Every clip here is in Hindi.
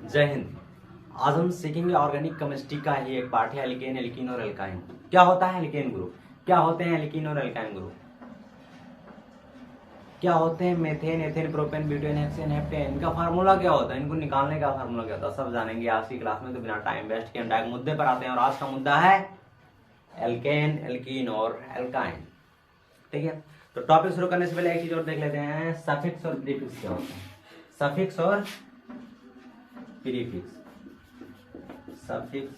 जय हिंद। आज हम सीखेंगे ऑर्गेनिक केमिस्ट्री का ही एक पार्ट है एल्केन, एल्कीन और एल्काइन। क्या होता है एल्केन ग्रुप, क्या होते हैं एल्कीन और एल्काइन ग्रुप, क्या होते हैं methane, ethane, propane, butane, hexane, heptane, इनका फार्मूला क्या होता है, इनको निकालने का फार्मूला क्या होता है, सब जानेंगे आज की क्लास में। तो बिना टाइम वेस्ट किए हम डायरेक्ट मुद्दे पर आते हैं और आज का मुद्दा है एल्केन, एल्कीन और एल्काइन। ठीक है, तो टॉपिक शुरू करने से पहले एक चीज और देख लेते हैं, सफिक्स और प्रीफिक्स क्या होता है। सफिक्स और प्रीफिक्स, सफिक्स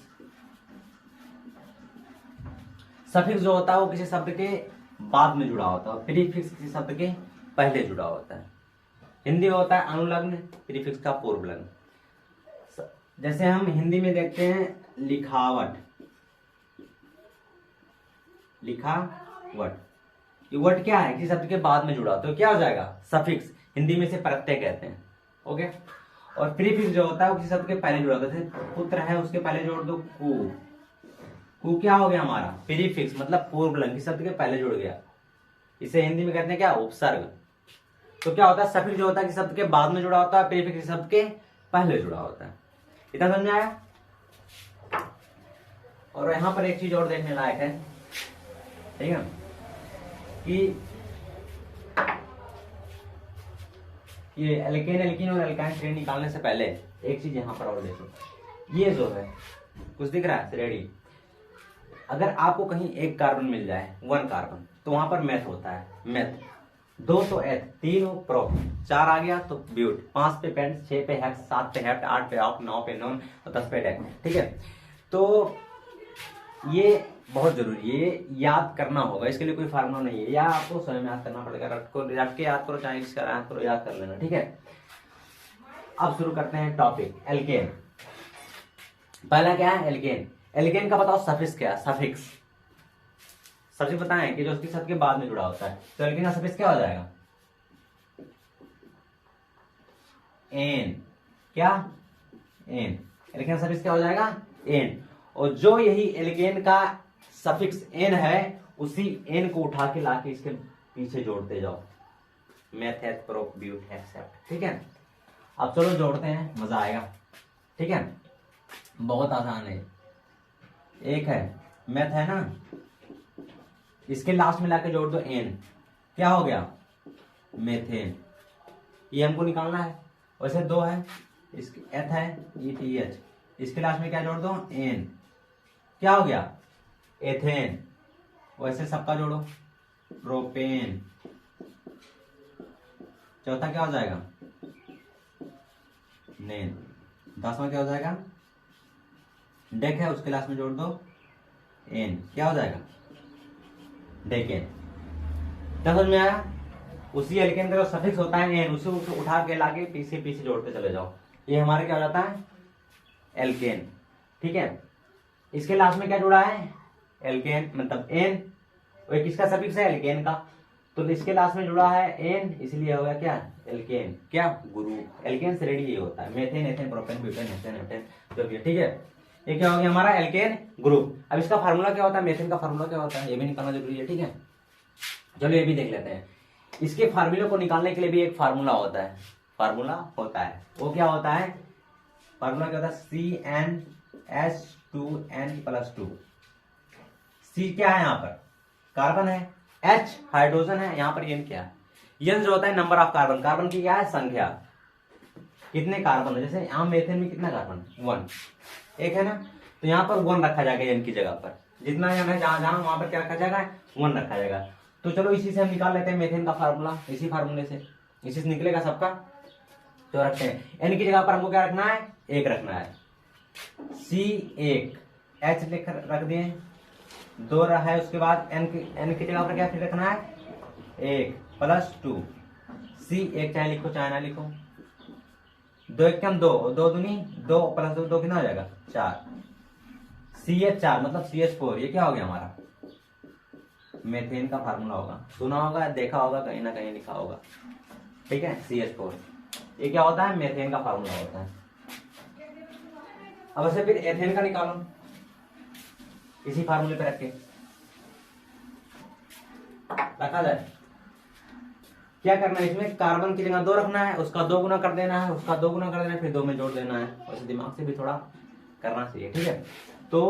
सफिक्स जो होता है वो किसी शब्द के बाद में जुड़ा होता है, प्रीफिक्स किसी शब्द के पहले जुड़ा होता है। हिंदी में होता है अनुलग्न, प्रीफिक्स का पूर्व लग्न। जैसे हम हिंदी में देखते हैं लिखावट, लिखावट, ये वर्ड क्या है, किसी शब्द के बाद में जुड़ा, तो क्या हो जाएगा सफिक्स, हिंदी में से प्रत्यय कहते हैं। ओके, और प्रीफिक्स जो होता है वो किसी शब्द के पहले जुड़ा होता है। जैसे पुत्र है उसके पहले जोड़ दो कु, कु क्या हो गया हमारा प्रीफिक्स, मतलब पूर्व लग्न, किसी शब्द के पहले जुड़ गया, इसे हिंदी में कहते हैं क्या उपसर्ग। तो क्या होता है सफिक्स जो होता है किसी शब्द के बाद में जुड़ा होता है, प्रीफिक्स किसी शब्द के पहले जुड़ा होता है। इतना समझ में आया। और यहां पर एक चीज और देखने लायक है, ठीक है, कि ये एल्केन, एल्कीन और एल्काइन श्रेणी निकालने से पहले एक चीज यहां पर और देखो, ये जो है कुछ दिख रहा है श्रेणी, अगर आपको कहीं एक कार्बन मिल जाए, वन कार्बन, तो वहां पर मेथ होता है, मेथ, दो तो एथ, तीन प्रो, चार आ गया तो ब्यूट, 5 पे पेंट, 6 पे हेक्स, 7 पे हेप्ट, 8 पे ऑक्ट, 9 पे नॉन और 10 पे डेक। ठीक है, तो ये बहुत जरूरी है, ये याद करना होगा, इसके लिए कोई फार्मूला नहीं है, या आपको स्वयं याद करना पड़ेगा, रट के याद करो, चाहे इसका याद करो, याद कर लेना। ठीक है, अब शुरू करते हैं टॉपिक एल्केन। पहला क्या है एल्केन, एल्केन का बताओ सफिक्स क्या है, सफिक्स सबसे बताएं कि जो उसके साथ के बाद में जुड़ा होता है, तो एल्केन का सफिक्स क्या हो जाएगा, एन, क्या एन, एल्केन का सफिक्स क्या हो जाएगा एन। और जो यही एल्केन का सफिक्स एन है, उसी एन को उठा के लाके इसके पीछे जोड़ते जाओ, मेथ, एथ, प्रोप, ब्यूट, हेक्स, हेप्ट। ठीक है, अब चलो जोड़ते हैं, मजा आएगा। ठीक है, बहुत आसान है। एक है मेथ है ना, इसके लास्ट में लाके जोड़ दो एन, क्या हो गया मेथेन, ये हमको निकालना है। वैसे दो है, इसके एथ है ETH, इसके लास्ट में क्या जोड़ दो एन, क्या हो गया एथेन। वैसे सबका जोड़ो प्रोपेन, चौथा क्या हो जाएगा नेन, 10वां क्या हो जाएगा डेक है, उसके लास्ट में जोड़ दो एन, क्या हो जाएगा डेकेन। क्या समझ में आया। उसी एल्केन का जो सफिक्स होता है एन, उसे उठा के लाके पीछे पीछे जोड़ते चले जाओ, ये हमारे क्या हो जाता है एल्केन। ठीक है, इसके लास्ट में क्या जुड़ा है एल्केन, मतलब एन, और किसका सफिक्स है एल्केन का, तो इसके लास्ट में जुड़ा है एन, इसलिए हो गया क्या एल्केन, क्या ग्रुप। एल्केन से रेडी ये होता है, methane, ethane, propane, butane, hexane, heptane जो भी है। ठीक है, ये क्या हो गया हमारा एल्केन ग्रुप। अब इसका फार्मूला क्या होता है, मेथेन का फार्मूला क्या होता है, ये भी निकालना जरूरी है। ठीक है, चलो ये भी देख लेते हैं। इसके फार्मूले को निकालने के लिए भी एक फार्मूला होता है, फार्मूला होता है, वो क्या होता है, फार्मूला क्या होता है CnH2n+2। सी क्या है यहाँ पर कार्बन है, H हाइड्रोजन है, यहाँ पर N क्या है, N जो होता है नंबर ऑफ कार्बन, कार्बन की क्या है संख्या, कितने कार्बन है, जैसे यहाँ मेथेन में कितना कार्बन 1, एक है ना, तो यहाँ पर 1 रखा जाएगा N की जगह पर, जितना N है जहां जहां वहां पर क्या रखा जाएगा 1 रखा जाएगा। तो चलो इसी से हम निकाल लेते हैं मेथेन का फार्मूला, इसी फार्मूले से, इसी से निकलेगा सबका, तो रखते हैं N की जगह पर हमको क्या रखना है 1 रखना है, C1, H लिख रख दिए, 2 रहा है, उसके बाद N की जगह पर क्या फिर रखना है 1+2, C1 चाहे लिखो चाहे ना लिखो, 2 1 2, 2 दूनी 2 + 2 कितना हो जाएगा 4, CH4 मतलब CH4, ये क्या हो गया हमारा मेथेन का फार्मूला होगा, सुना होगा, देखा होगा, कहीं ना कहीं लिखा होगा। ठीक है, CH4 ये क्या होता है मेथेन का फार्मूला होता है। अब ऐसे फिर एथेन का निकालो, इसी फार्मूले पे रख के रखा जाए, क्या करना है इसमें, कार्बन की जगह 2 रखना है, उसका 2 गुना कर देना है, उसका 2 गुना कर देना है, फिर 2 में जोड़ देना है। वैसे दिमाग से भी थोड़ा करना चाहिए, ठीक है। तो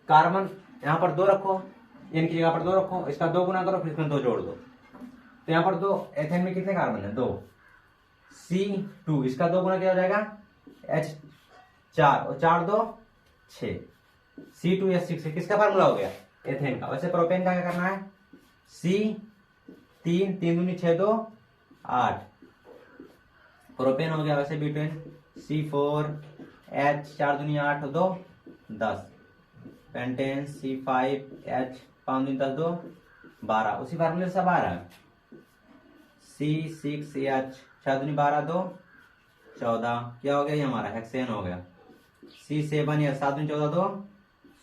कार्बन यहाँ पर 2 रखो, एन की जगह पर 2 रखो, इसका 2 गुना करो, फिर इसमें 2 जोड़ दो। तो यहाँ पर 2, एथेन में कितने कार्बन है, 2, C2, इसका 2 गुना क्या हो जाएगा, H4, और 4 2 6, C2H6, किसका फार्मूला हो गया, एथेन का। वैसे प्रोपेन का क्या करना है, C3 3 दूनी 6 2 8, प्रोपेन हो गया। वैसे ब्यूटेन C4H 4 दूनी 8 2 10, पेंटेन C5H 5 दूनी 10 2 12, उसी फार्मूले से 12, C6H 6 दूनी 12 2 14, क्या हो गया ये हमारा हेक्सेन हो गया। C7H 7 दूनी 14 2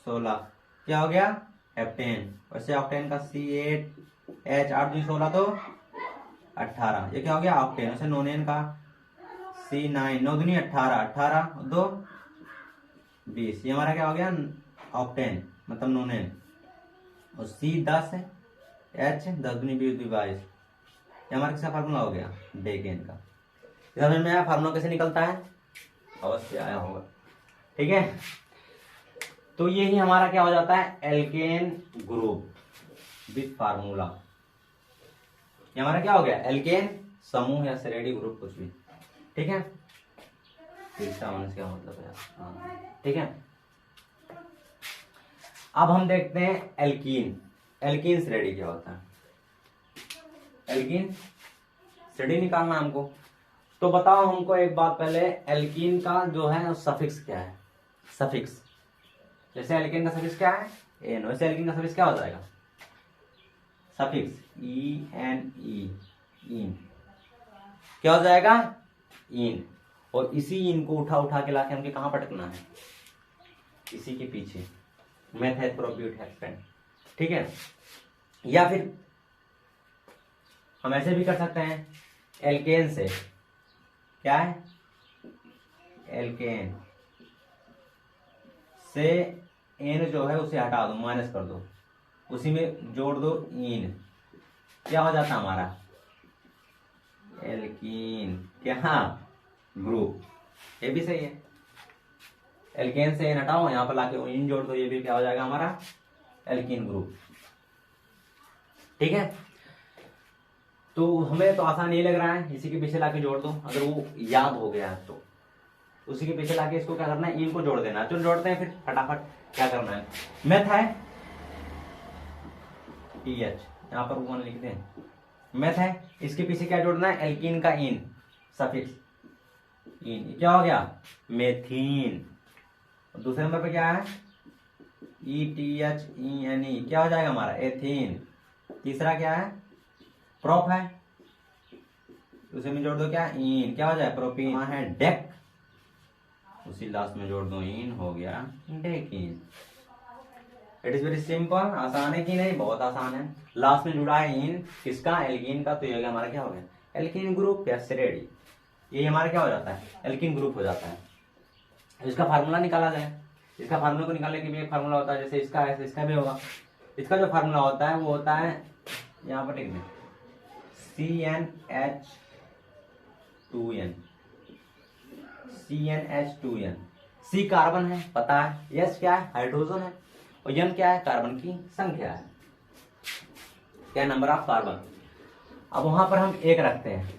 16, क्या हो गया, हेप्टेन। वैसे ऑक्टेन का C8H 8 दूनी 16 2 18, ये क्या हो गया, ऑक्टेन। वैसे नोनेन का C9 9 दूनी 18 18 2 20, ये हमारा क्या हो गया, ऑक्टेन मतलब नोनेन। और C10H 10 दूनी 20 22, ये हमारा किसका फार्मूला हो गया, डेकेन का। समझ में आया फार्मूला कैसे निकलता है, अवश्य आया होगा, ठीक है। तो यही हमारा क्या हो जाता है, एल्केन ग्रुप विथ फार्मूला। ये हमारा क्या हो गया, एल्केन समूह या श्रेणी ग्रुप कुछ भी, ठीक है। इसका क्या मतलब है, ठीक है। अब हम देखते हैं एल्कीन। एल्कीन श्रेणी क्या होता है, एल्कीन श्रेणी निकालना हमको। तो बताओ हमको एक बात पहले, एल्कीन का जो है सफिक्स क्या है, सफिक्स। जैसे एल्कीन का सफिक्स क्या है, एन, वैसे एल्कीन का सफिक्स क्या हो जाएगा, सफिक्स ENE, इन, क्या हो जाएगा, इन। और इसी इन को उठा उठा के लाके हमके कहां पटकना है, इसी के पीछे, मेथड प्रोब्यूट हेक्सेन, ठीक है। या फिर हम ऐसे भी कर सकते हैं, एल्केन से क्या है, एल्केन से एन जो है उसे हटा दो, माइनस कर दो, उसी में जोड़ दो इन, क्या हो जाता हमारा, एल्कीन क्या ग्रुप। ये भी सही है, एल्केन से एन हटाओ, यहां पर लाके इन जोड़ दो, ये भी क्या हो जाएगा हमारा, एल्कीन ग्रुप, ठीक है। तो हमें तो आसान ये लग रहा है, इसी के पीछे लाके जोड़ दो, अगर वो याद हो गया तो उसी के पीछे लाके इसको क्या करना है, इनको जोड़ देना। चलो जोड़ते हैं फिर फटाफट, क्या करना है, मेथ है TH, यहाँ पर 1 लिखते हैं, मेथ है, इसके पीछे क्या जोड़ना है, एल्कीन का इन, सफिक्स इन, क्या हो गया, मेथीन। दूसरे नंबर पे क्या है, ETHENE, क्या हो जाएगा हमारा, एथीन। तीसरा क्या है, प्रोप है, उसे में जोड़ दो क्या, इन, क्या हो जाए, प्रोपीन। वहां है डेक, उसी लास्ट में जोड़ दो इन, हो गया Deccan. It is very simple, आसान है कि नहीं, बहुत आसान है। लास्ट में जुड़ा है इन, किसका, एल्कीन का, तो ये हमारा क्या हो गया, एल्कीन ग्रुप या श्रेणी। ये हमारा क्या हो जाता है, एल्कीन ग्रुप हो जाता है। इसका फार्मूला निकाला जाए, इसका फार्मूला को निकालने के लिए एक फार्मूला होता है, जैसे इसका है इसका भी होगा। इसका जो फार्मूला होता है वो होता है, यहाँ पर लिख दें, CnH2n, CnH2n। C कार्बन है पता है, S क्या है, हाइड्रोजन है, और N क्या है, कार्बन की संख्या है, क्या, नंबर ऑफ कार्बन। अब वहां पर हम 1 रखते हैं,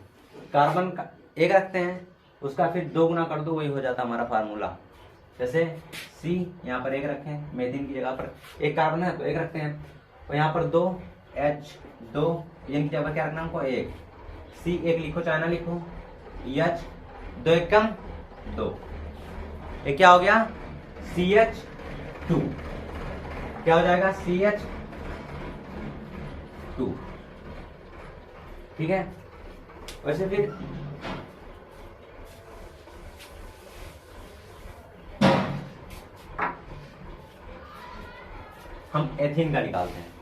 कार्बन का 1 रखते हैं, उसका फिर 2 गुना कर दो, वही हो जाता हमारा फार्मूला। जैसे C यहाँ पर 1 रखें, मेथिन की जगह पर 1 कार्बन है तो 1 रखते हैं, और यहाँ पर 2 H 2, N की जगह पर क्या रखना हमको, 1, C 1 लिखो चाहे ना लिखो, H 2 एकम 2, ये क्या हो गया, CH2, क्या हो जाएगा, CH2, ठीक है। वैसे फिर हम एथीन का निकालते हैं।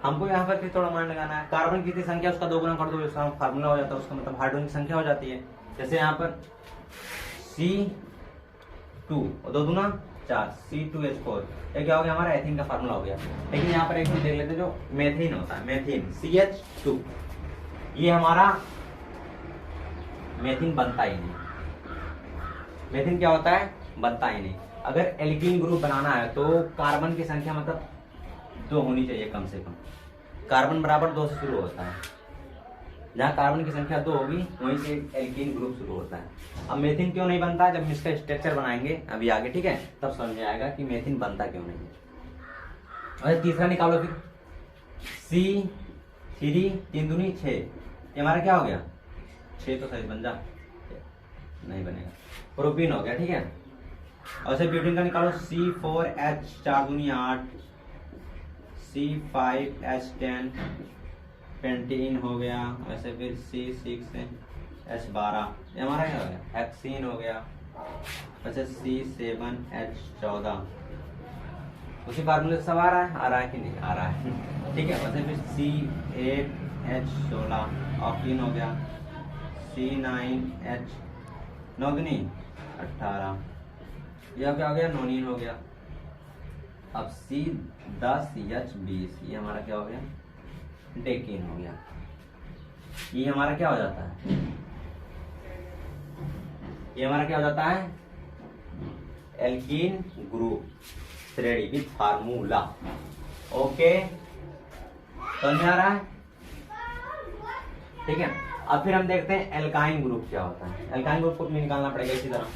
हमको यहाँ पर फिर थोड़ा मान लगाना है, कार्बन की संख्या उसका 2 गुना कर दो, उसका फार्मूला हो जाता है, उसका मतलब हाइड्रोजन की संख्या हो जाती है। जैसे यहाँ पर C2 और 2 दूना 4, C2H4, ये क्या हो गया हमारा, एथीन का फार्मूला हो गया। लेकिन यहाँ पर एक देख लेते हैं जो मेथिन होता है, मेथिन CH2, ये हमारा मेथिन बनता ही नहीं। मेथिन क्या होता है? बनता ही नहीं। अगर एल्कीन ग्रुप बनाना है तो कार्बन की संख्या मतलब 2 होनी चाहिए कम से कम। कार्बन बराबर 2 से शुरू होता है। जहाँ कार्बन की संख्या 2 होगी वहीं से एल्कीन ग्रुप शुरू होता है। अब मेथिन क्यों नहीं बनता? जब इसका स्ट्रक्चर बनाएंगे अभी आगे, ठीक है, तब समझ में आएगा कि मेथिन बनता क्यों नहीं। और तीसरा निकालो फिर, C3 3 दूनी 6, ये हमारा क्या हो गया? 6 तो सही बन जा, नहीं बनेगा, प्रोपीन हो गया, ठीक है। और से ब्यूटेन का निकालो, C4H 4 दूनी 8, C5H10 पेंटीन हो गया, वैसे फिर C6H12, ये हमारा क्या हो गया? हेक्सीन हो गया, वैसे C7H14, उसी फार्मूले से सब आ रहा है कि नहीं आ रहा है? ठीक है, वैसे फिर C8H16 ऑक्सीन हो गया, C9H 9 दूनी 18, यह क्या हो गया? नोनिन हो गया। अब C10H20, ये हमारा क्या हो गया? डेकिन हो गया। ये हमारा क्या हो जाता है? ये हमारा क्या हो जाता है? एल्कीन ग्रुप श्रेणी विद फार्मूला। ओके, समझ में आ रहा है? ठीक है, अब फिर हम देखते हैं एल्काइन ग्रुप क्या होता है। एल्काइन ग्रुप को तुम्हें निकालना पड़ेगा इसी तरह।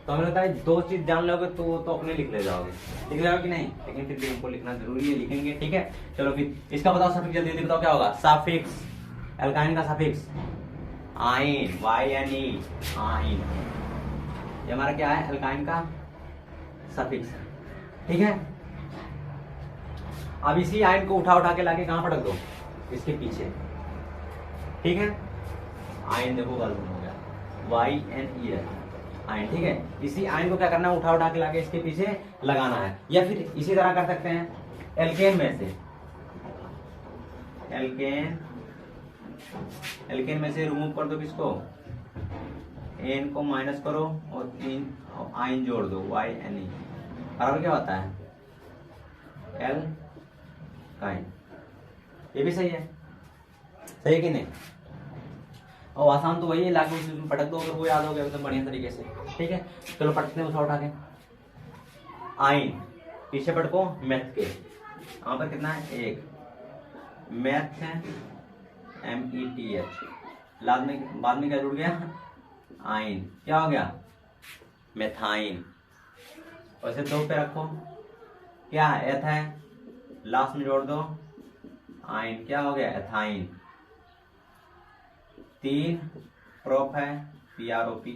तो हमें लगता है 2 चीज जान लोगे तो अपने लिख ले जाओगे, लिख ले जाओगे कि नहीं? लेकिन फिर भी हमको लिखना जरूरी है, लिखेंगे, ठीक है। चलो फिर इसका बताओ सफिक्स, जल्दी जल्दी बताओ क्या होगा? सफिक्स, एल्काइन का सफिक्स आइन, YNE, आइन, ये हमारा क्या है? एल्काइन का सफिक्स, ठीक है। अब इसी आइन को उठा के लाके कहां पटक दो? इसके पीछे, ठीक है। आइन देखो गलत हो गया, YNE है आयन, ठीक है। इसी आयन को क्या करना है? उठा के लाके इसके पीछे लगाना है। या फिर इसी तरह कर सकते हैं, एल्केन में से, एल्केन में से रिमूव कर दो किसको? एन को माइनस करो और 3 आयन जोड़ दो, YNE, बराबर क्या होता है? एल्काइन। ये भी सही है, सही है कि नहीं? और आसान तो वही है, लाके उसमें पटक दो, अगर वो याद हो गया एकदम बढ़िया तरीके से, ठीक है। चलो पटकते हैं उठा के। आइन पीछे पटको मैथ के, यहाँ पर कितना है? 1, मैथ है METH, बाद में क्या जुड़ गया? आइन, क्या हो गया? मेथाइन। वैसे 2 पे रखो, क्या है? एथ है, लास्ट में जोड़ दो आइन, क्या हो गया? एथाइन। 3 प्रोप है, PROP,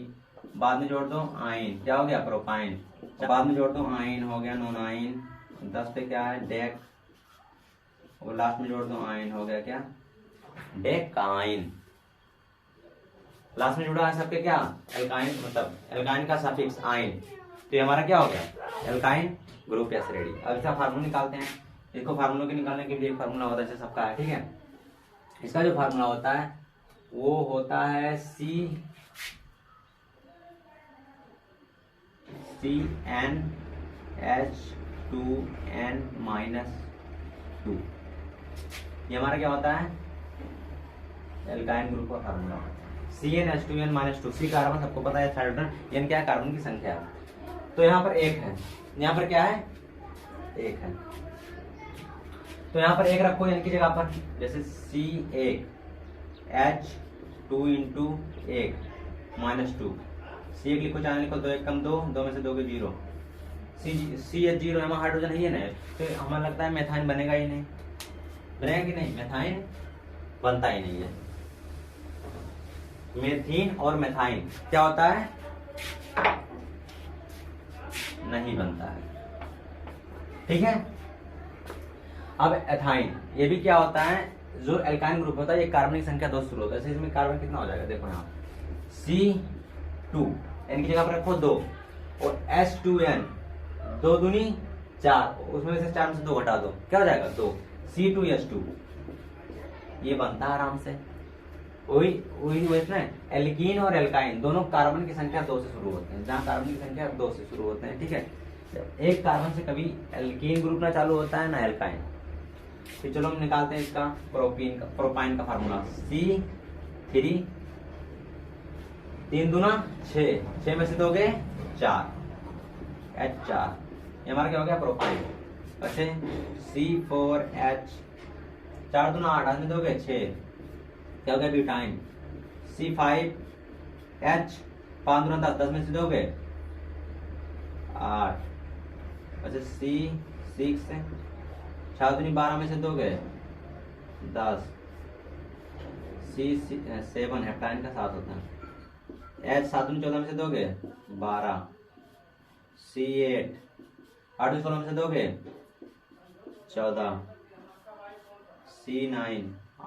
बाद में जोड़ दो आइन, क्या हो गया? प्रोपाइन, बाद में जोड़ दो आइन, हो गया नोनाइन। 10 पे क्या है? डेक, और लास्ट में जोड़ दो आइन, हो गया क्या? डेकाइन। लास्ट में जुड़ा है सबके क्या? एल्काइन, मतलब एल्काइन का सफिक्स आइन। तो ये हमारा क्या हो गया? एल्काइन ग्रुप या श्रेणी। अब इसका फार्मूला निकालते हैं। इसको फार्मूला के निकालने के लिए फार्मूला होता है सबका है, ठीक है। इसका जो फार्मूला होता है वो होता है CnH2n-2। ये हमारा क्या होता है? एल्काइन ग्रुप का फार्मूला होता है CnH2n-2। C कार्बन सबको पता है, हाइड्रोजन, N क्या है? कार्बन की संख्या। तो यहाँ पर 1 है, यहाँ पर क्या है? 1 है, तो यहाँ पर 1 रखो N की जगह पर, जैसे C1 H2 इंटू 1 -2, C1 लिखो, 4 लिखो, 2 1 कम 2, 2 में से 2 के 0, CH0 हमारा हाइड्रोजन है ना, तो हमें लगता है मेथाइन बनेगा ही नहीं, बनेगा कि नहीं? मेथाइन बनता ही नहीं है। मेथीन और मेथाइन क्या होता है? नहीं बनता है, ठीक है। अब एथाइन, ये भी क्या होता है? जो एल्काइन ग्रुप होता है, ये कार्बन की संख्या 2 शुरू होता है। इसमें कार्बन कितना हो जाएगा? देखो यहाँ C2, N की जगह पर रखो 2, और H2N, 2 दूनी 4, उसमें से 4 में से 2 घटा दो, क्या हो जाएगा? 2, C2H2, ये बनता है आराम से। वही इसमें एल्कीन और एल्काइन दोनों कार्बन की संख्या 2 से शुरू होते हैं, जहाँ कार्बन की संख्या 2 से शुरू होते हैं, ठीक है। एक कार्बन से कभी एल्कीन ग्रुप ना चालू होता है ना एल्काइन, फिर चलो हम निकालते हैं इसका प्रोपाइन का फार्मूला। C3 3 दूना 6, 6 में से दोगे 4, H4, ये हमारा क्या हो गया प्रोपाइन। अच्छे C4H 4 दूना 8, 8 में दोगे 6, क्या हो गया ब्यूटाइन। C5H 5 दूना 10, 10 में से दोगे 8। अच्छा C6 6 दूनी 12 में से दोगे 10। C7 हेप्टाइन का 7 होता है। H 7 दूनी 14 में से दोगे 12। C8 8 दूनी 16 में से दोगे 14। C9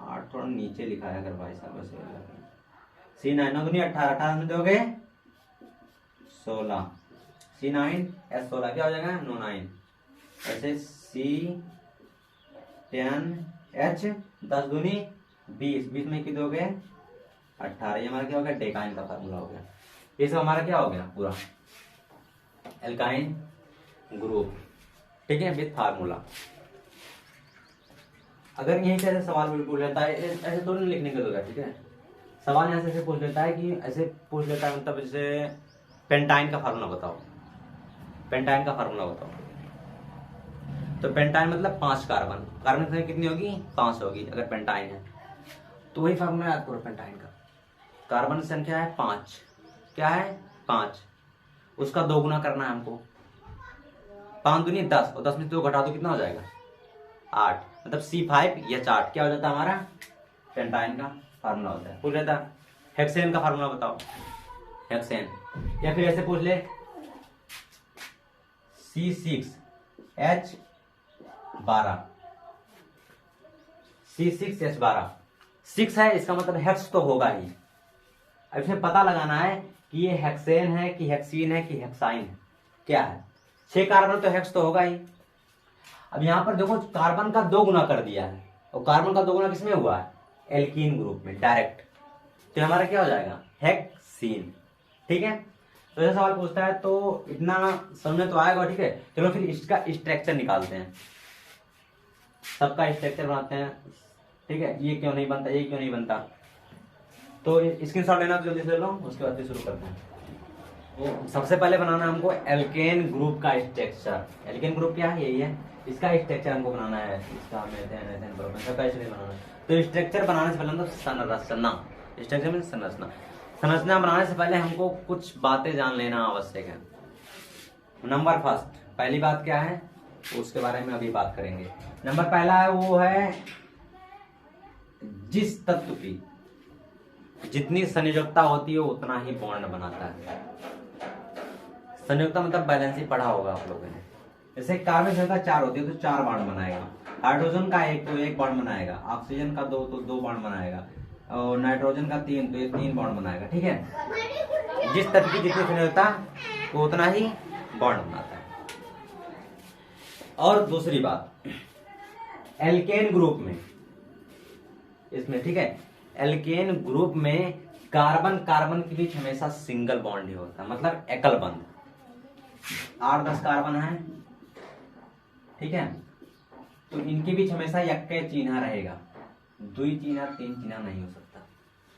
8 थोड़ा नीचे लिखा है अगर भाई साहब वैसे। C9 9 दूनी 18, 18 में दोगे 16। C9 S16 क्या हो जाएगा 9। ऐसे C10H 10 दूनी 20, 20 में की दोगे 18, ये हमारा क्या हो गया डेकाइन का फार्मूला हो गया। ये सब हमारा क्या हो गया पूरा एल्काइन ग्रुप, ठीक है, विद फार्मूला। अगर यहीं से ऐसे सवाल पूछ लेता है, ऐसे तो नहीं लिखने के दोगा, ठीक है, सवाल यहाँ से ऐसे पूछ लेता है कि ऐसे पूछ लेता है मतलब जैसे पेंटाइन का फार्मूला बताओ, पेंटाइन का फार्मूला बताओ। तो पेंटाइन मतलब 5 कार्बन, कार्बन की संख्या कितनी होगी 5 होगी अगर पेंटाइन है, तो वही फार्मूला याद करो पेंटाइन का। कार्बन की संख्या है 5, क्या है 5, उसका 2 गुना करना है हमको। 5 दूनी 10 और 10 में से 2 घटा दो कितना हो जाएगा 8, मतलब C5H8 क्या हो जाता है हमारा पेंटाइन का फार्मूला होता है। पूछ लेता हेक्सेन का फार्मूला बताओ, हेक्सेन, या फिर ऐसे पूछ ले C6H12, C6H12 6 है, इसका मतलब हेक्स तो होगा ही। अब इसमें पता लगाना है कि ये हेक्सेन है कि हेक्सीन है कि हेक्साइन है, क्या है। 6 कार्बन तो हेक्स तो होगा ही। अब यहां पर देखो कार्बन का 2 गुना कर दिया है, और कार्बन का 2 गुना किसमें हुआ है एल्कीन ग्रुप में डायरेक्ट, तो हमारा क्या हो जाएगा हेक्सीन, ठीक है। तो ऐसा सवाल पूछता है तो इतना समझ में तो आएगा, ठीक है। चलो फिर इसका स्ट्रक्चर निकालते हैं, सबका स्ट्रक्चर बनाते हैं, ठीक है। ये क्यों नहीं बनता, ये क्यों नहीं बनता, तो स्क्रीनशॉट लेना तो जल्दी से ले लो, उसके बाद फिर शुरू करते हैं। तो सबसे पहले बनाना हमको एल्केन ग्रुप का स्ट्रक्चर। एल्केन ग्रुप क्या है, यही है, इसका स्ट्रक्चर हमको बनाना है, इसका मेथेन प्रोपेन सबका स्ट्रक्चर बनाना है। तो स्ट्रक्चर बनाने से पहले तो संरचना, स्ट्रक्चर में संरचना, संरचना बनाने से पहले हमको कुछ बातें जान लेना आवश्यक है। नंबर फर्स्ट, पहली बात क्या है उसके बारे में अभी बात करेंगे। नंबर पहला है वो है जिस तत्व की जितनी संयोजकता होती है उतना ही बॉन्ड बनाता है। संयोजकता मतलब बैलेंस ही पढ़ा होगा आप लोगों ने। जैसे कार्बन संख्या 4 होती है तो 4 बॉन्ड बनाएगा, हाइड्रोजन का 1 तो 1 बॉन्ड बनाएगा, ऑक्सीजन का 2 तो 2 बॉन्ड बनाएगा, और नाइट्रोजन का 3 तो ये 3 बॉन्ड बनाएगा, ठीक है। जिस तत्व की जितनी संयोजकता वो उतना ही बॉन्ड बनाता है। और दूसरी बात, एल्केन ग्रुप में इसमें, ठीक है, एल्केन ग्रुप में कार्बन कार्बन के बीच हमेशा सिंगल बॉन्ड ही होता है, मतलब एकल बंध। 8-10 कार्बन है, ठीक है, तो इनके बीच हमेशा यक्के चिन्ह रहेगा, 2 चिन्ह 3 चिन्ह नहीं हो सकता।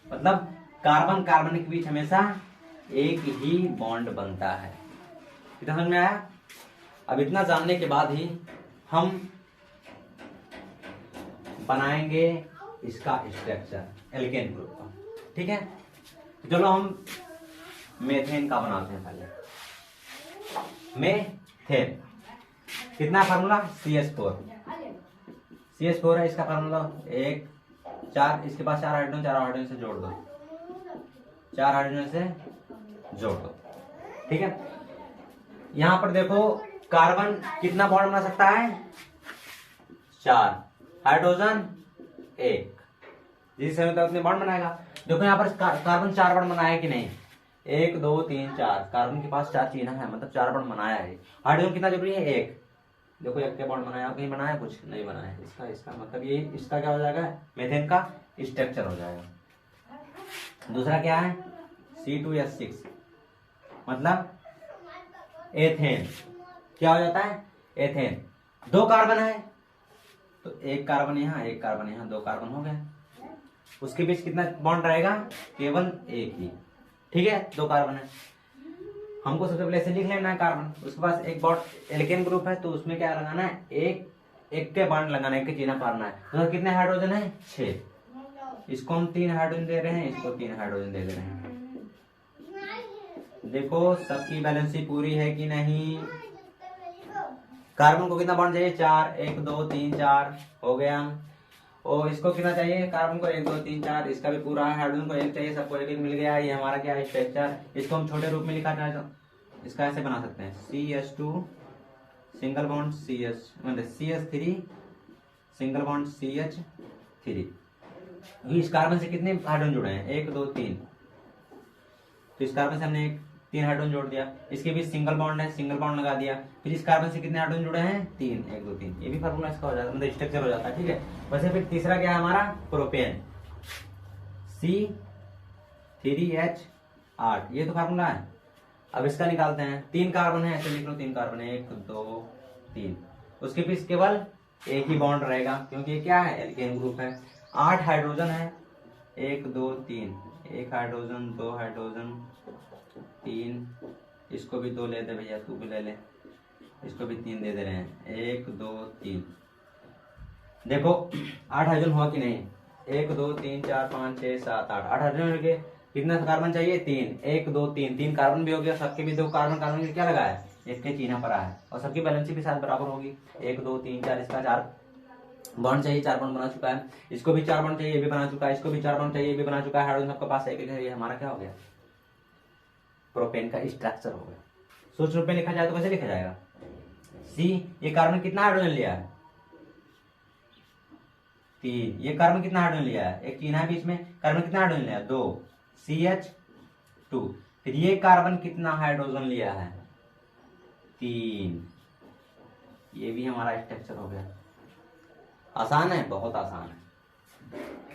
मतलब कार्बन कार्बन के बीच हमेशा एक ही बॉन्ड बनता है। कितना समझ में आया। अब इतना जानने के बाद ही हम बनाएंगे इसका स्ट्रक्चर एल्केन ग्रुप का, ठीक है। चलो हम मेथेन का बनाते हैं पहले। मेथेन कितना फार्मूला CH4, CH4 है इसका फार्मूला 1 4, इसके पास 4 हाइड्रोजन, 4 हाइड्रोजन से जोड़ दो, 4 हाइड्रोजन से जोड़ दो, ठीक है। यहां पर देखो कार्बन कितना बॉन्ड बना सकता है 4, हाइड्रोजन 1, जिस समय तक उतने बॉन्ड बनाएगा। देखो यहाँ पर कार्बन 4 बॉन्ड बनाया कि नहीं, 1 2 3 4, कार्बन के पास 4 चिन्ह है, मतलब 4 बॉन्ड बनाया है। हाइड्रोजन कितना जरूरी है 1, देखो 1 के बॉन्ड बनाया, कहीं बनाया कुछ नहीं बनाया है। इसका मतलब ये इसका क्या हो जाएगा मेथेन का स्ट्रक्चर हो जाएगा। दूसरा क्या है C2H6, मतलब एथेन, क्या हो जाता है एथेन। 2 कार्बन है, तो एक कार्बन यहाँ, एक कार्बन यहाँ, 2 कार्बन हो गए। उसके बीच कितना बॉन्ड रहेगा? केवल एक ही। ठीक है, 2 कार्बन है। हमको सबसे पहले ऐसे लिख लेना है कार्बन। उसके पास एक बॉन्ड एल्केन ग्रुप है, तो उसमें क्या लगाना है? एक के बॉन्ड लगाना है, एक के चिन्ह पारना है। तो कितने हाइड्रोजन है? 6। इसको हम 3 हाइड्रोजन दे रहे हैं, इसको 3 हाइड्रोजन दे रहे हैं। देखो सबकी बैलेंसी पूरी है कि नहीं? कार्बन को कितना बॉन्ड चाहिए? 4, 1 2 3 4 हो गया। और इसको कितना चाहिए? कार्बन को 1 2 3 4, इसका भी पूरा है। हाइड्रोजन को 1 चाहिए, सबको 1 मिल गया। ये हमारा क्या है? स्ट्रक्चर। इसको हम छोटे रूप में लिखा जाए तो इसका ऐसे बना सकते हैं, CH2 सिंगल बॉन्ड CH, मतलब CH3 सिंगल बॉन्ड CH3। इस कार्बन से कितने हाइड्रोजन जुड़े हैं? 1 2 3। तो इस कार्बन से हमने 3 हाइड्रोजन जोड़ दिया। इसके बीच सिंगल बॉन्ड है, सिंगल बॉन्ड लगा दिया। फिर इस कार्बन से कितने हाइड्रोजन जुड़े हैं? 3, 1 2 3। ये भी फार्मूला इसका हो जाता है, मतलब स्ट्रक्चर हो जाता है। ठीक है, वैसे फिर तीसरा क्या है हमारा? Propane, C3H8। ये तो फार्मूला है। अब इसका निकालते हैं। 3 कार्बन है, ऐसे लिख लो, 3 कार्बन है, 1 2 3। उसके बीच केवल एक ही बॉन्ड रहेगा, क्योंकि ये क्या है? एल्केन ग्रुप है। 8 हाइड्रोजन है, 1 2 3, 1 हाइड्रोजन, 2 हाइड्रोजन, 3। इसको भी 2 ले दे भैया, तू भी ले ले। इसको भी 3 दे दे रहे हैं, 1 2 3। देखो 8 हाइड्रोजन हुआ कि नहीं? 1 2 3 4 5 6 7 8, 8 हाइड्रोजन हो गए। कितना कार्बन चाहिए? 3, 1 2 3, 3 कार्बन भी हो गया। सबके भी 2 कार्बन, कार्बन क्या लगा है? एक के चिन्ह पर है, और सबकी बैलेंसी भी साथ बराबर होगी। 1 2 3 4, इसका 4 बॉन्ड चाहिए, 4 बॉन्ड बना चुका है। इसको भी 4 बॉन्ड चाहिए, ये भी बना चुका है। इसको भी 4 बॉन्ड चाहिए, ये भी बना चुका है। हाइड्रोजन सबके पास एक है। ये हमारा क्या हो गया? प्रोपेन का स्ट्रक्चर हो गया। सूत्र रूप में लिखा जाए तो कैसे लिखा जाएगा? सी, ये कार्बन कितना हाइड्रोजन लिया है? 3। ये कार्बन कितना हाइड्रोजन लिया है? एक चिन्ह है बीच में। कार्बन कितना हाइड्रोजन लिया है? 2, CH2। फिर ये कार्बन कितना हाइड्रोजन लिया है? 3। ये भी हमारा स्ट्रक्चर हो गया। आसान है, बहुत आसान है।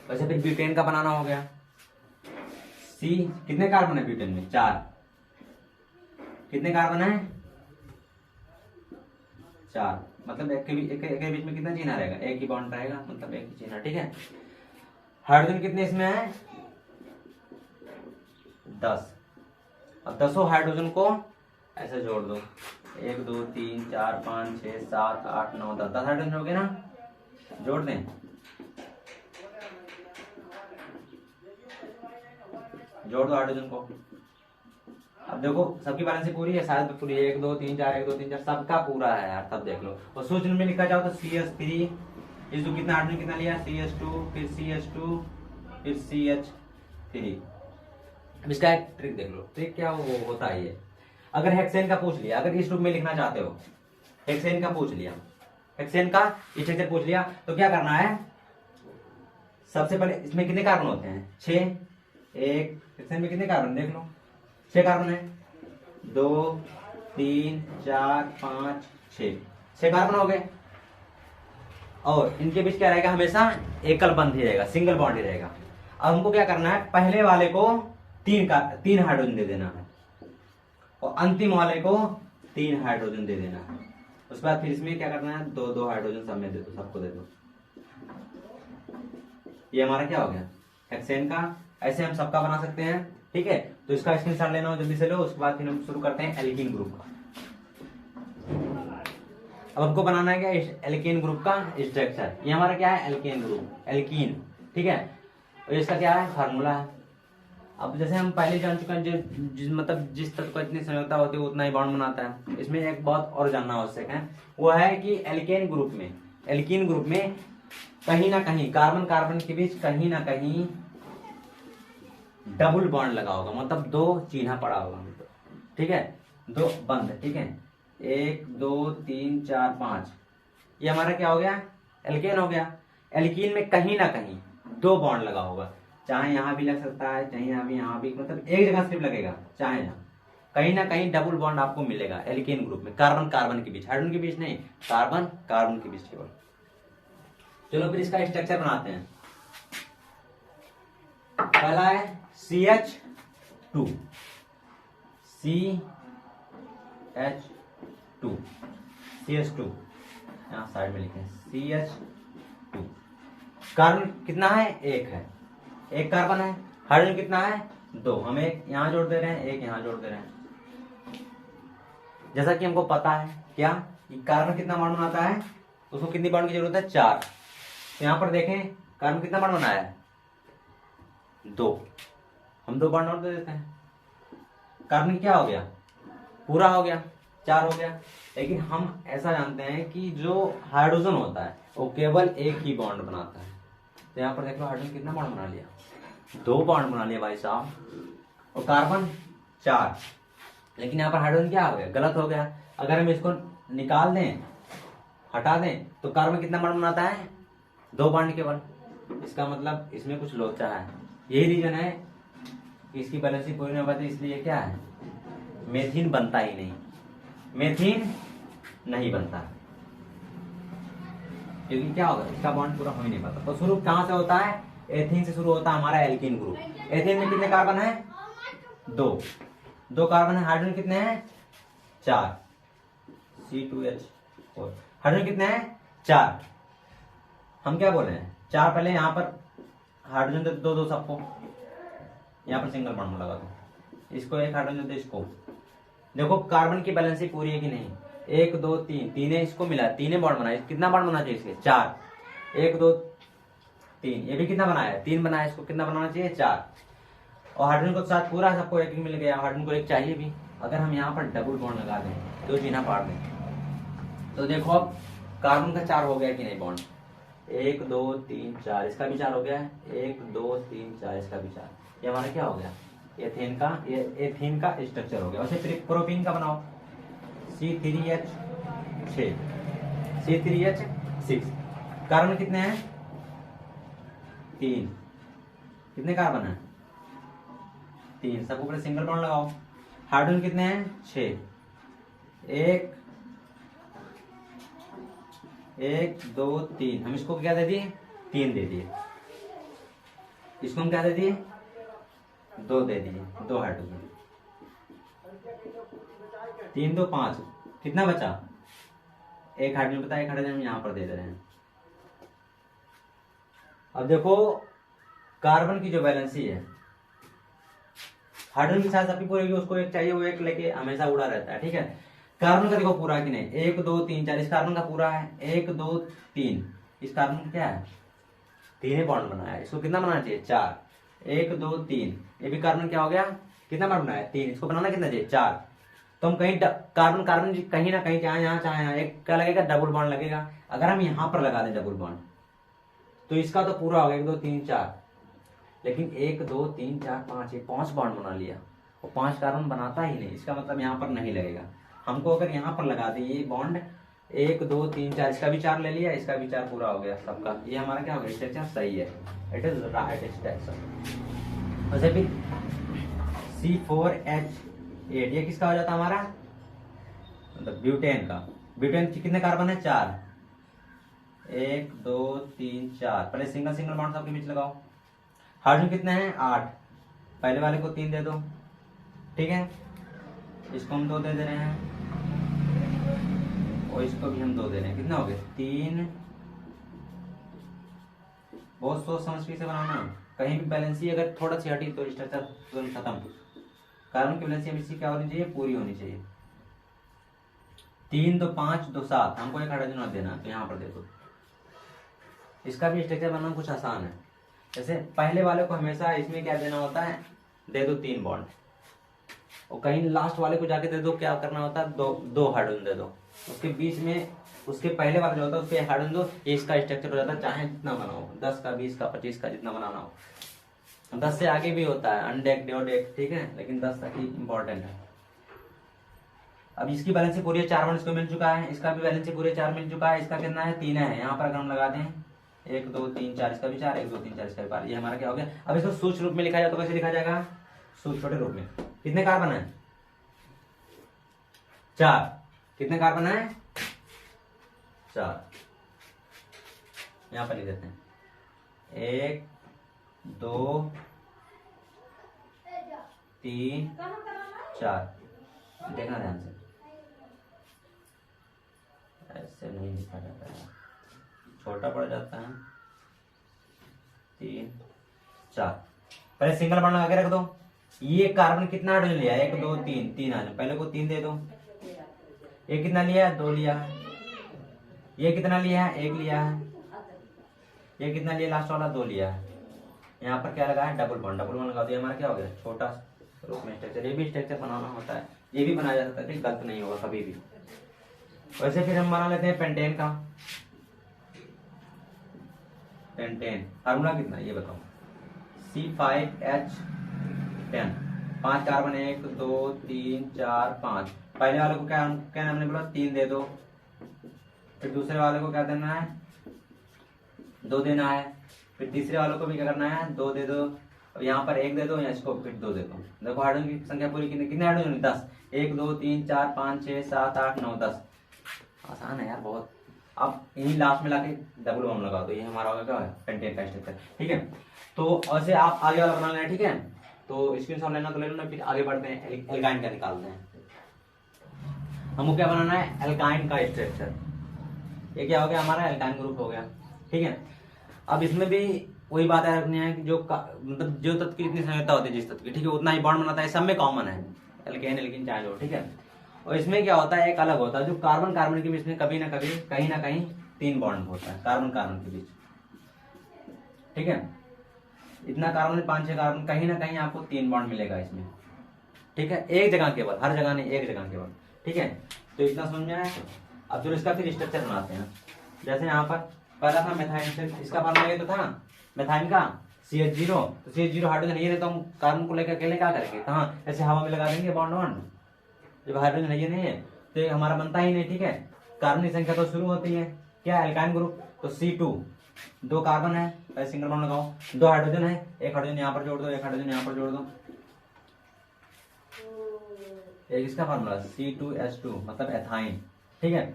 वैसे फिर ब्यूटेन का बनाना हो गया। सी, कितने कार्बन है ब्यूटेन में? 4। कितने कार्बन है? 4। मतलब एक के बीच में कितना चिन्ह रहेगा? एक ही बॉन्ड रहेगा, मतलब एक ही चिन्ह। ठीक है। हाइड्रोजन कितने इसमें है? 10। अब 10 हाइड्रोजन को ऐसे जोड़ दो, 1 2 3 4 5 6 7 8 9 10, 10 हाइड्रोजन हो गए ना? जोड़ दें, जोड़ दो हाइड्रोजन को। अब देखो सबकी बैलेंस पूरी है, शायद पूरी है। 1 2 3 4, 1 2 3 4, सबका पूरा है यार, तब देख लो। और सूत्र में लिखा जाओ तो CH3, इस दो कितना हाइड्रोजन कितना लिया? CH2, फिर CH2, फिर CH3। अब इसका एक ट्रिक देख लो। ट्रिक क्या वो होता है ये, अगर हेक्सेन का पूछ लिया, अगर इस रूप में लिखना चाहते हो, हेक्सेन का पूछ लिया, हेक्सेन का स्ट्रक्चर पूछ लिया, तो क्या करना है? सबसे पहले इसमें कितने कार्बन होते हैं? 6। एक हेक्सेन में कितने कार्बन देख लो, 6 कार्बन है। 2 3 4 5 6 कार्बन हो गए। और इनके बीच क्या रहेगा? हमेशा एकल बंध ही रहेगा, सिंगल बॉन्ड ही रहेगा। अब हमको क्या करना है? पहले वाले को 3 हाइड्रोजन दे देना है, और अंतिम वाले को 3 हाइड्रोजन दे देना है। उसके बाद फिर इसमें क्या करना है? 2 हाइड्रोजन सब में दे दो, सबको दे दो। ये हमारा क्या हो गया? हेक्सेन का। ऐसे हम सबका बना सकते हैं। ठीक है, तो इसका स्क्रीनशॉट लेना हो जल्दी से लो। उसके बाद फिर हम शुरू करते हैं एल्कीन ग्रुप का। अब हमको बनाना है क्या? एल्कीन ग्रुप का स्ट्रक्चर। ये हमारा क्या है? Alkene group, alkene. ठीक है, और इसका क्या है? फार्मूला है। अब जैसे हम पहले जान चुके हैं, मतलब जिस तत्व का इतनी संयोजकता होती है उतना ही बॉन्ड बनाता है। इसमें एक बात और जानना आवश्यक है, वो है कि एल्केन ग्रुप में कहीं ना कहीं कार्बन कार्बन के बीच कहीं ना कहीं डबल बॉन्ड लगा होगा, मतलब 2 चिन्ह पड़ा होगा। ठीक है, 2 बंद। ठीक है, 1 2 3 4 5, ये हमारा क्या हो गया? एल्केन हो गया। एल्कीन में कहीं ना कहीं 2 बॉन्ड लगा होगा, चाहे यहां भी लग सकता है, चाहे यहां भी, मतलब एक जगह सिर्फ लगेगा, चाहे यहां कहीं ना कहीं डबल बॉन्ड आपको मिलेगा एल्केन ग्रुप में। कार्बन कार्बन के बीच, हाइड्रोजन के बीच नहीं, कार्बन कार्बन के बीच केवल। चलो फिर इसका स्ट्रक्चर बनाते हैं। पहला है CH2, CH2 यहां साइड में लिखे CH2। 2। कार्बन कितना है, एक है, एक कार्बन है। हाइड्रोजन कितना है, 2। हम एक यहाँ जोड़ दे रहे हैं, एक यहाँ जोड़ दे रहे हैं। जैसा कि हमको पता है क्या कि कार्बन कितना बॉन्ड बनाता है, उसको कितनी बॉन्ड की जरूरत है, 4। तो यहाँ पर देखें कार्बन कितना बॉन्ड बनाया है, 2। हम 2 बॉन्ड और दे देते हैं। कार्बन क्या हो गया, पूरा हो गया, 4 हो गया। लेकिन हम ऐसा जानते हैं कि जो हाइड्रोजन होता है वो केवल एक ही बॉन्ड बनाता है। तो यहाँ पर देख लो हाइड्रोजन कितना बॉन्ड बना लिया, 2 बॉन्ड बना लिया भाई साहब, और कार्बन 4। लेकिन यहाँ पर हाइड्रोजन क्या हो गया, गलत हो गया। अगर हम इसको निकाल दें, हटा दें, तो कार्बन कितना बॉन्ड बनाता है, 2 बॉन्ड केवल। इसका मतलब इसमें कुछ लोचा है। यही रीजन है कि इसकी बैलेंसिंग पूरी नहीं पाती, इसलिए क्या है, मेथीन बनता ही नहीं, मेथीन नहीं बनता, क्योंकि क्या होगा, इसका बॉन्ड पूरा हो ही नहीं पाता। तो शुरू कहां से होता है, एथीन से शुरू होता है हमारा एल्कीन ग्रुप। एथीन में कितने कार्बन है, 2 कार्बन है। हाइड्रोजन कितने हैं, 4, C2H4। हाइड्रोजन कितने हैं, 4। हम क्या बोले हैं, 4। पहले यहाँ पर हाइड्रोजन दे 2 सबको, यहाँ पर सिंगल बॉन्ड लगा दो, इसको एक हाइड्रोजन दे, इसको देखो कार्बन की बैलेंसिंग पूरी है कि नहीं। 1 2 3, 3 इसको मिला, 3 बॉन्ड बनाया। कितना बॉन्ड बनाना चाहिए इसके, 4। 1 2 3, ये भी कितना बनाया, 3 बनाया। इसको कितना बनाना चाहिए, 4। और हाइड्रोजन को साथ पूरा सबको एक मिल गया, हाइड्रोजन को एक चाहिए भी। अगर हम यहाँ पर डबल बॉन्ड लगा दें, 2 चिन्ह पाड़ दें, तो देखो अब कार्बन का 4 हो गया कि नहीं बॉन्ड, 1 2 3 4, इसका भी 4 हो गया, 1 2 3 4, इसका भी 4। ये हमारा क्या हो गया, एथेन का, ये एथेन का स्ट्रक्चर हो गया। वैसे प्रोपीन का बनाओ, C3H6, C3H6। कार्बन कितने हैं, 3। कितने कार्बन है, 3। सबको ऊपर सिंगल बॉन्ड लगाओ। हाइड्रोजन कितने हैं, 6। 1 2 3, हम इसको क्या दे दिए, 3 दे दिए। इसको हम क्या दे दिए, 2 दे दिए, 2 हाइड्रोजन। 3 2 5, कितना बचा, 1 हाइड्रोजन बता, 1 हाइड्रोजन हम यहाँ पर दे रहे हैं। अब देखो कार्बन की जो वैलेंसी है, हाइड्रोजन के साथ सबकी पूरी होगी, उसको एक चाहिए, वो एक लेके हमेशा उड़ा रहता है, ठीक है। कार्बन का देखो पूरा है कि नहीं, 1 2 3 4, इस कार्बन का पूरा है, 1 2 3। इस कार्बन का क्या है, 3 बॉन्ड बनाया है, इसको कितना बनाना चाहिए, 4। 1 2 3, ये भी कार्बन क्या हो गया, कितना बॉन्ड बनाया, 3। इसको बनाना कितना चाहिए, 4। तो हम कहीं कार्बन कार्बन कहीं ना कहीं, चाहे यहाँ एक क्या लगेगा, डबल बॉन्ड लगेगा। अगर हम यहाँ पर लगा दें डबल बॉन्ड, तो इसका तो पूरा हो गया 1 2 3 4। लेकिन 1 2 3 4 5, ये 5 बॉन्ड बना लिया, और 5 कार्बन बनाता ही नहीं, इसका मतलब यहाँ पर नहीं लगेगा। हमको अगर यहाँ पर लगा दे ये बॉन्ड, 1 2 3 4, इसका भी 4 ले लिया, इसका भी 4 पूरा हो गया सबका। ये हमारा क्या हो गया, स्ट्रक्चर सही है, इट इज राइट स्ट्रक्चर। वैसे फिर C4H8, ये किसका हो जाता हमारा, मतलब ब्यूटेन का। ब्यूटेन कितने कार्बन है, 4। 1 2 3 4, पहले सिंगल सिंगल बॉन्ड सबके बीच लगाओ। हाइड्रोजन कितने हैं, 8। पहले वाले को 3 दे दो, ठीक है। इसको हम 2 दे रहे हैं, और इसको भी हम 2 दे रहे हैं। कितना हो गया, 3। बहुत सोच समझ के इसे बनाना, कहीं भी बैलेंसी अगर थोड़ा सी हटी तो स्ट्रक्चर तुरंत खत्म। कार्बन की बैलेंसी हमेशा क्या होनी चाहिए, पूरी होनी चाहिए। 3 2 5 2 7, हमको एक हाइड्रोजन और देना, तो यहाँ पर दे दो। इसका भी स्ट्रक्चर बनाना कुछ आसान है। जैसे पहले वाले को हमेशा इसमें क्या देना होता है, दे दो 3 बॉन्ड, और कहीं लास्ट वाले को जाके दे दो, क्या करना होता है, 2 हाइड्रोजन दे दो। उसके बीच में उसके पहले वाला जो होता है उसके हाइड्रोजन दो, ये इसका स्ट्रक्चर हो जाता है। चाहे जितना बनाओ, 10 का 20 का 25 का जितना बनाना हो। 10 से आगे भी होता है, अनडेक्ड डिओडेक्ड, ठीक है, लेकिन 10 तक ही इंपॉर्टेंट है। अब इसकी बैलेंस पूरी 4 बॉन्ड इसको मिल चुका है, इसका भी बैलेंस पूरे 4 मिल चुका है। इसका कितना है, 3 है। यहाँ पर अगर हम लगा दें 1 2 3 4, इसका भी 4, 1 2 3 4, इसका भी 4, ये हमारा क्या हो गया। अब इसको सूक्ष्म रूप में लिखा जाए तो कैसे लिखा जाएगा, छोटे रूप में। कितने कार्बन है, 4। कितने कार्बन है, 4। यहां पर लिख देते हैं 1 2 3 4। देखना ध्यान से, ऐसे नहीं लिखा जाता है, छोटा पड़ जाता है, 3 4। पहले सिंगल बॉन्ड लगा के रख दो। ये कार्बन कितना हाइड्रोजन लिया, 1 2 3, 3 हाइड्रोजन, पहले को 3 दे दो। ये कितना लिया है, 2 लिया है। ये कितना लिया है, 1 लिया है। ये कितना लिया लास्ट वाला, 2 लिया है। यहाँ पर क्या लगा है, डबल बॉन्ड, डबल बॉन्ड लगा दिया, हमारा क्या हो गया, छोटा रूप में स्ट्रक्चर। ये भी स्ट्रक्चर बनाना होता है, ये भी बनाया जा सकता है, गलत नहीं होगा कभी भी। वैसे फिर हम बना लेते हैं पेंटेन का। पेंटेन फार्मूला कितना ये बताओ, C5H10, 5 कार्बन, 1 2 3 4 5। पहले वाले को क्या क्या हमने बोला, 3 दे दो। फिर दूसरे वाले को क्या देना है, 2 देना है। फिर तीसरे वाले को भी क्या करना है, 2 दे दो। अब यहाँ पर 1 दे दो, या इसको फिर 2 दे दो। देखो हाइड्रोजन की संख्या पूरी कितने कितने हाइड्रोजन, 10। 1 2 3 4 5 6 7 8 9 10। आसान है यार बहुत। अब यही लास्ट में लाके डबल बॉन्ड लगा दो, ये हमारा होगा क्या है, पेंटेन का स्ट्रक्चर। ठीक है, तो ऐसे आप आगे वाला बना लेना। ठीक है, तो स्क्रीनशॉट लेना तो ले लो, फिर आगे बढ़ते हैं। एल्काइन का निकालते हैं। हमको क्या बनाना है, एल्काइन का स्ट्रक्चर। ये क्या हो गया, हमारा एल्काइन ग्रुप हो गया। ठीक है, अब इसमें भी वही बात है रखनी है कि जो मतलब जो तत्व की जितनी संयोजकता होती है जिस तत्व की, ठीक है, उतना ही बॉन्ड बनाता है, सब में कॉमन है, एल्केन एल्कीन चाहे जो। ठीक है, और इसमें क्या होता है, एक अलग होता है, जो कार्बन कार्बन के बीच में कभी ना कभी कहीं ना कहीं 3 बॉन्ड होता है, कार्बन कार्बन के बीच। ठीक है, इतना कार्बन 5-6 कार्बन, कहीं ना कहीं आपको 3 बॉन्ड मिलेगा इसमें। ठीक है, एक जगह केवल, हर जगह नहीं, एक जगह केवल। ठीक है, तो इतना समझ में आया। अब जो इसका फिर स्ट्रक्चर बनाते हैं, जैसे यहाँ पर पहला था मेथाइन, इसका फार्मूला ये तो था मेथाइन का, CH0। तो CH0 हाइड्रोजन ये रहता हूँ, कार्बन को लेकर अकेले क्या करेंगे, कहाँ ऐसे हवा में लगा देंगे बॉन्ड वॉन्ड। जब हाइड्रोजन ये नहीं है तो ये हमारा बनता ही नहीं। ठीक है, कार्बन की संख्या तो शुरू होती है क्या, एल्काइन ग्रुप, तो C2, 2 कार्बन है, पहले सिंगल बॉन्ड लगाओ, 2 हाइड्रोजन है, 1 हाइड्रोजन यहाँ पर जोड़ दो, 1 हाइड्रोजन यहाँ पर जोड़ दो। एक इसका फार्मूला C2H2 मतलब एथाइन। ठीक है,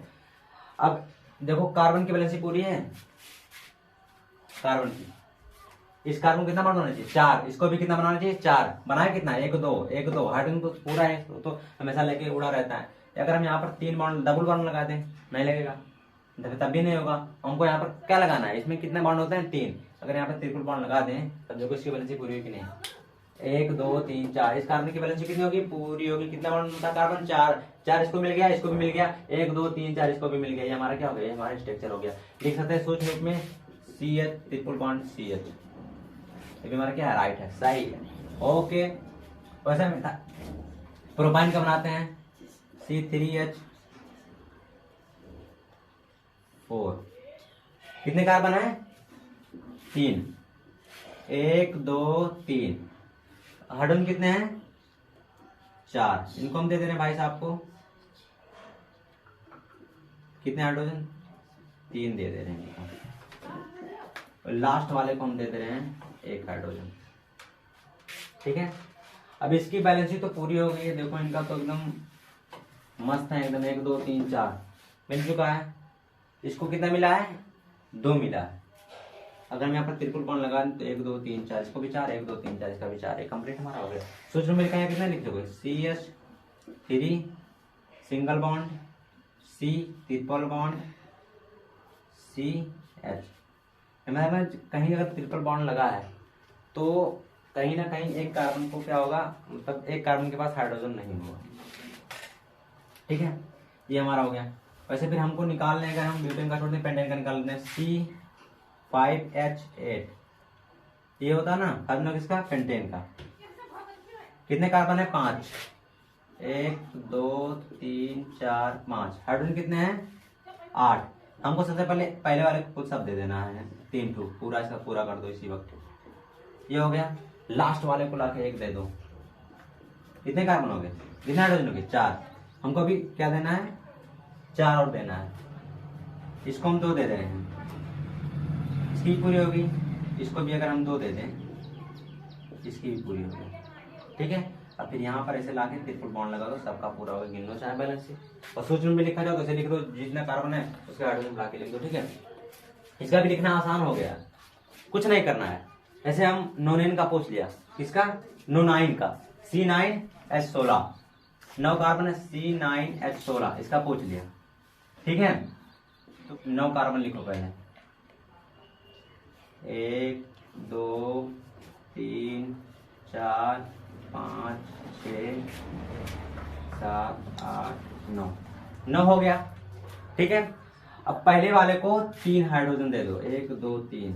अब देखो कार्बन की वैलेंसी पूरी है, कार्बन की, इस कार्बन को कितना बॉन्ड बनाना चाहिए, 4। इसको भी कितना बनाना चाहिए, 4। बनाया कितना, 1 2 1 2। हाइड्रोजन तो पूरा है, तो हमेशा लेके उड़ा रहता है। अगर हम यहाँ पर 3 बॉन्ड डबल बॉन्ड लगा दें, नहीं लगेगा, तब भी नहीं होगा। हमको यहाँ पर क्या लगाना है, इसमें कितने बॉन्ड होते हैं, 3। अगर यहाँ पर ट्रिपल बॉन्ड लगा दें तब देखो इसकी वैलेंसी पूरी होगी कि नहीं, 1 2 3 4। इस कार्बन की वैलेंसी कितनी होगी, पूरी होगी। कितना बॉन्ड होता है कार्बन, 4। 4 इसको मिल गया, इसको भी मिल गया, 1 2 3 4 इसको भी मिल गया। ये हमारा क्या हो गया, ये हमारा स्ट्रक्चर हो गया। लिख सकते हैं सूत्र रूप में CH ट्रिपल बॉन्ड CH। ये भी हमारा क्या है, राइट है, सही है। ओके, वैसे प्रोपाइन का बनाते हैं, C3H4। कितने कार्बन है, 3। 1 2 3। हाइड्रोजन कितने हैं, 4। इनको हम दे दे रहे हैं भाई साहब को कितने हाइड्रोजन, 3 दे दे रहे हैं। और लास्ट वाले को हम दे दे रहे हैं 1 हाइड्रोजन। ठीक है, अब इसकी बैलेंसी तो पूरी हो गई है। देखो इनका तो एकदम मस्त है, एकदम 1 2 3 4 मिल चुका है। इसको कितना मिला है, 2 मिला है। अगर मैं यहाँ पर ट्रिपल बॉन्ड लगा तो 1 2 3 4, इसको भी 4, 1 2 3 4, इसका भी 4, कंप्लीट हमारा हो गया। सोच लो मेरे कहीं कितना लिख दोगे, CH3 single bond, C triple bond, CH। हमारे कहीं अगर ट्रिपल बॉन्ड लगा है तो कहीं ना कहीं एक कार्बन को क्या होगा, मतलब एक कार्बन के पास हाइड्रोजन नहीं होगा। ठीक है, ये हमारा हो गया। वैसे फिर हमको निकालने का, हम ब्यूटेन का छोड़ते हैं, पेंटेन का निकाल लेते हैं, C5H8। ये होता है ना फार्मूला किसका, पेंटेन का। कितने कार्बन है, 5। 1 2 3 4 5। हाइड्रोजन कितने हैं, 8। हमको सबसे पहले वाले को कुछ सब दे देना है, 3 टू, पूरा इसका पूरा कर दो इसी वक्त। ये हो गया। लास्ट वाले को लाके 1 दे दो। कितने कार्बन हो गए, कितने हाइड्रोजन हो गए, 4। हमको अभी क्या देना है, 4 और देना है। इसको हम 2 दे रहे हैं, इसकी पूरी होगी। इसको भी अगर हम 2 दे दें, इसकी भी पूरी होगी। ठीक है, अब फिर यहाँ पर ऐसे लाके ट्रिपल बॉन्ड लगा दो, सबका पूरा होगा। गिन लो चाहे बैलेंस से, और सूत्र में भी लिखा जाओ तो ऐसे लिख दो, जितना कार्बन है उसके हाइड्रोजन ला के लिख दो। ठीक है, इसका भी लिखना आसान हो गया, कुछ नहीं करना है। ऐसे हम नोनेन का पूछ लिया, किसका, नोनाइन का, C9H16। 9 कार्बन है, C9H16, इसका पूछ लिया। ठीक है, तो 9 कार्बन लिखो पहले, 1 2 3 4 5 6 7 8 9, 9 हो गया। ठीक है, अब पहले वाले को 3 हाइड्रोजन दे दो, 1 2 3,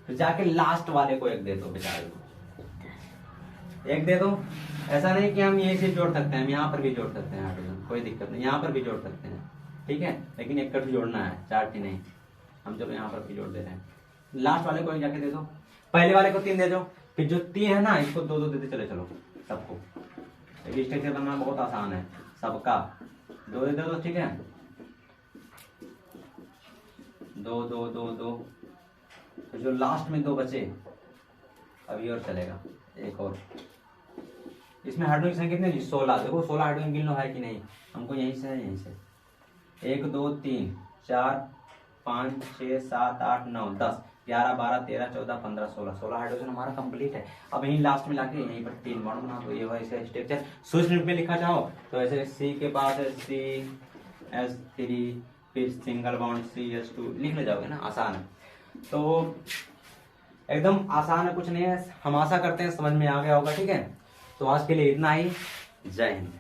फिर जाके लास्ट वाले को 1 दे दो, बेचारे को 1 दे दो। ऐसा नहीं कि हम ये से जोड़ सकते हैं, हम यहाँ पर भी जोड़ सकते हैं हाइड्रोजन, कोई दिक्कत नहीं, यहाँ पर भी जोड़ सकते हैं। ठीक है, लेकिन एक कट जोड़ना है, 4 टी नहीं। हम चलो यहाँ पर भी जोड़ दे रहे हैं। लास्ट वाले को 1 जाके दे दो, पहले वाले को 3 दे दो, फिर जो 3 है ना इसको 2 2 देते चले चलो सबको। स्ट्रक्चर बनना बहुत आसान है, सबका 2 दे दो। ठीक है, 2 2 2 2, तो जो लास्ट में 2 बचे अभी और चलेगा एक और। इसमें हाइड्रोजन की संख्या कितनी? 16। देखो 16 हाइड्रोजन गिन लो है कि नहीं, हमको यहीं से है, यहीं से 1 2 3 4 5 6 7 8 9 10 11 12 13 14 15 16, 16 हाइड्रोजन हमारा कंप्लीट है। अब यहीं लास्ट में लाके यहीं पर 3 बॉन्ड बना दो। ये हुआ इसका स्ट्रक्चर। सूक्ष्म रूप में लिखा चाहो तो ऐसे C के पास है CH3, फिर सिंगल बॉन्ड CH2 लिख ले जाओगे ना, आसान है। तो एकदम आसान है, कुछ नहीं है। हम आशा करते हैं समझ में आ गया होगा। ठीक है, तो आज के लिए इतना ही। जय हिंद।